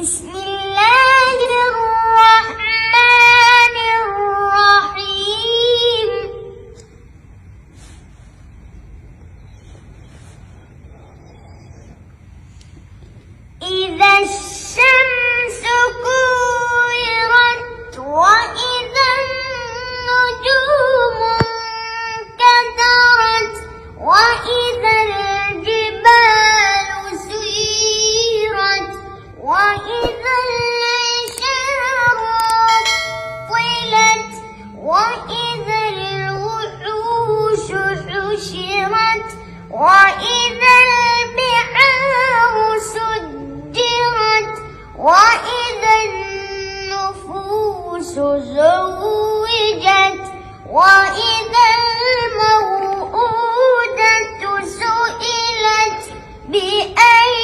بسم الله الرحمن الرحيم. إذا الشمس كورت وإذا النجوم انكدرت وإذا الجبال سيرت وإذا العشار طلت وإذا الوحوش حشرت وإذا البحار سجرت وإذا النفوس زوجت وإذا الموءودة سئلت بأي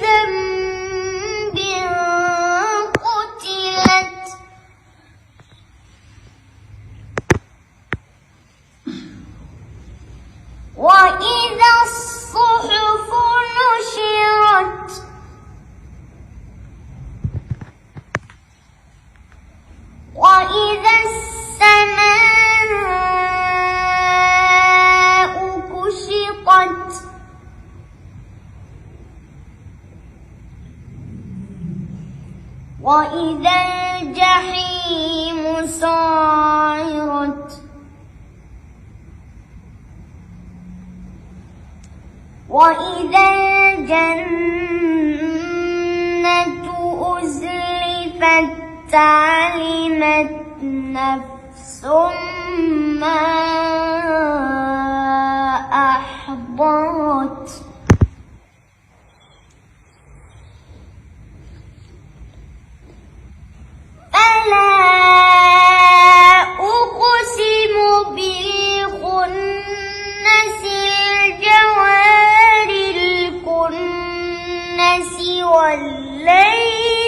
ذنب قتلت. وإذا الصحف نشرت وإذا السماء كشطت وإذا الجحيم سعرت وإذا الجنة أزلفت علمت نفس ما أحضرت. فلا أقسم بالخنس الجوار الكنس والليل